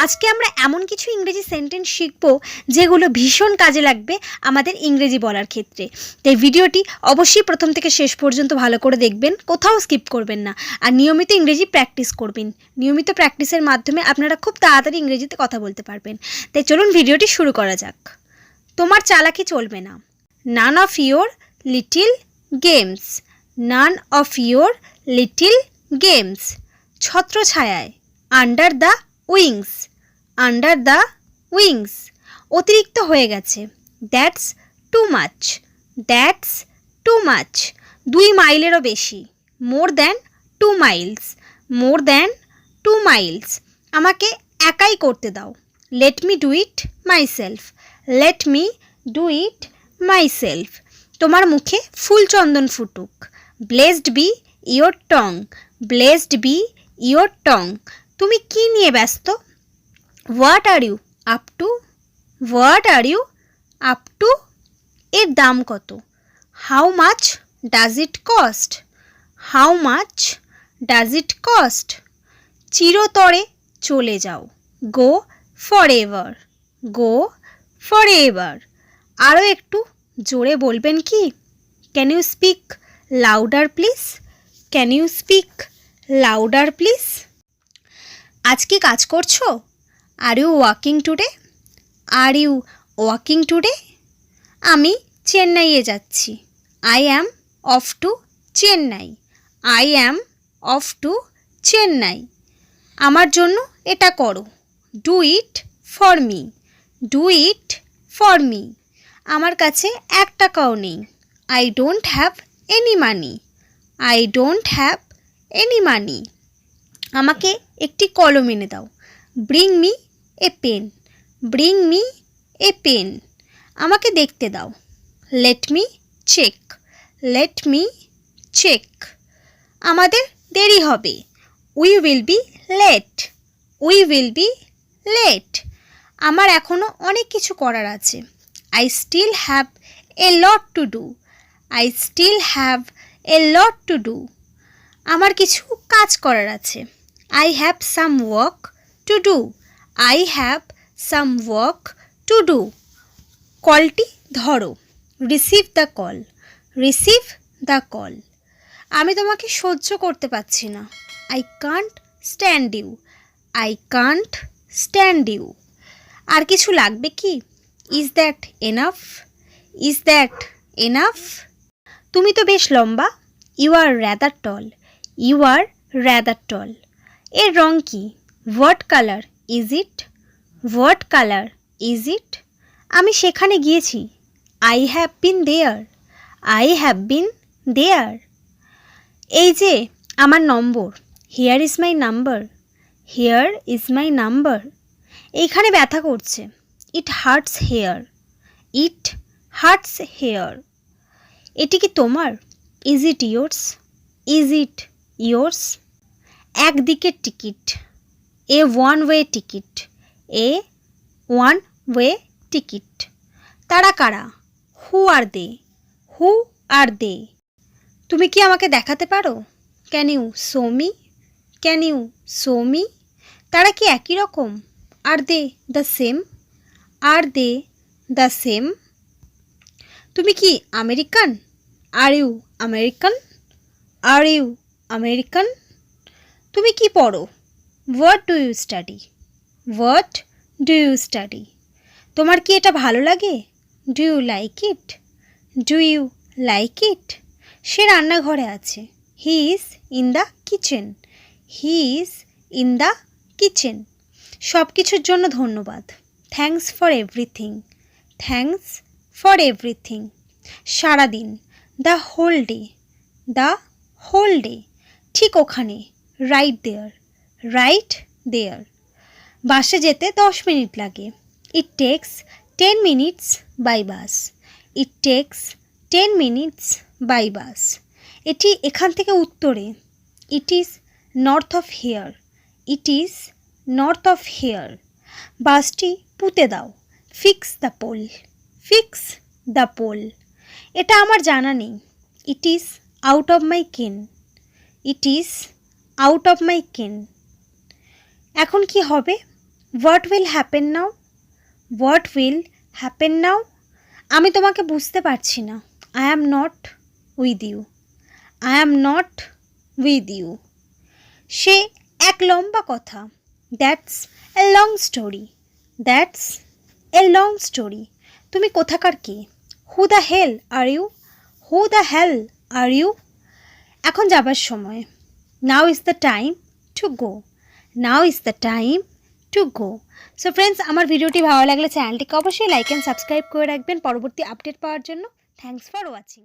আজকে আমরা এমন কিছু ইংরেজি সেন্টেন্স শিখব যেগুলো ভীষণ কাজে লাগবে আমাদের ইংরেজি বলার ক্ষেত্রে। তাই ভিডিওটি অবশ্যই প্রথম থেকে শেষ পর্যন্ত ভালো করে দেখবেন, কোথাও স্কিপ করবেন না। আর নিয়মিত ইংরেজি প্র্যাকটিস করবেন। নিয়মিত প্র্যাকটিসের মাধ্যমে আপনারা খুব তাড়াতাড়ি ইংরেজিতে কথা বলতে পারবেন। তাই চলুন ভিডিওটি শুরু করা যাক। তোমার চালাকি চলবে না। None of your little games. None of your little games. ছত্রছায়ায়। Under the wings. Under the wings. অতিরিক্ত হয়ে গেছে। That's too much. That's too much. 2 মাইলেরও বেশি। More than 2 miles. More than 2 miles. আমাকে একাই করতে দাও। Let me do it myself. Let me do it myself. তোমার মুখে ফুল চন্দন ফুটুক। Blessed be your tongue. Blessed be your tongue. তুমি কি নিয়ে ব্যস্ত? What are you up to? What are you up to? এর দাম কত? How much does it cost? How much does it cost? চিরতরে চলে যাও। Go forever. Go forever. আরও একটু জোরে বলবেন কি? Can you speak louder please? Can you speak louder please? আজ কি কাজ করছো? Are you walking today? Are you walking today? আমি চেন্নাইয়ে যাচ্ছি। I am off to Chennai. I am off to Chennai. আমার জন্য এটা করো। Do it for me. Do it for me. আমার কাছে 1 টাকাও নেই। I don't have any money. I don't have any money. আমাকে একটি কলম এনে দাও। Bring me a pen. Bring me a pen. আমাকে দেখতে দাও। Let me check. Let me check. আমাদের দেরি হবে। We will be late. We will be late. আমার এখনও অনেক কিছু করার আছে। I still have a lot to do. I still have a lot to do. আমার কিছু কাজ করার আছে। I have some work to do. I have some work to do. কলটি ধরো। Receive the call. Receive the call. আমি তোমাকে সহ্য করতে পারছি না। I can't stand you. I can't stand you. আর কিছু লাগবে কি? Is that enough? Is that enough? তুমি তো বেশ লম্বা। You are rather tall. You are rather tall. এর রং কি? What colour is it? What colour is it? আমি সেখানে গিয়েছি। I have been there. I have been there. এই যে আমার নম্বর। Here is my number. Here is my number. এইখানে ব্যথা করছে। It hurts here. It hurts here. এটি কি তোমার? Is it yours? Is it yours? একদিকের টিকিট। A one way ticket. A one way ticket. তারা কারা? হু আর দে? হু আর দে? তুমি কি আমাকে দেখাতে পারো? Can you show me? Can you show me? তারা কি একই রকম? Are they the same? Are they the same? তুমি কি American? Are you American? Are you American? তুমি কি পড়ো? What do you study? What do you study? তোমার কি এটা ভালো লাগে? Do you like it? Do you like it? সে রান্নাঘরে আছে। He is in the kitchen. He is in the kitchen. সব কিছুর জন্য ধন্যবাদ। Thanks for everything. Thanks for everything. সারাদিন। The whole day. The whole day. ঠিক ওখানে। Right there. Right there. বাসে যেতে 10 মিনিট লাগে। It takes 10 minutes by bus. It takes 10 minutes by bus. এটি এখান থেকে উত্তরে। It is north of here. It is north of here. বাসটি পুঁতে দাও। Fix the pole. Fix the pole. এটা আমার জানা নেই। It is out of my ken. It is out of my ken. এখন কি হবে? What will happen now? What will happen now? আমি তোমাকে বুঝতে পারছি না। I am not with you. I am not with you. সে এক লম্বা কথা। That's a long story. That's a long story. তুমি কোথাকার কে? Who the hell are you? Who the hell are you? এখন যাবার সময়। Now is the time to go. Now is the time to go. So friends, আমার ভিডিওটি ভালো লাগলে চ্যানেলটিকে অবশ্যই লাইক অ্যান্ড সাবস্ক্রাইব করে রাখবেন পরবর্তী আপডেট পাওয়ার জন্য। Thanks for watching.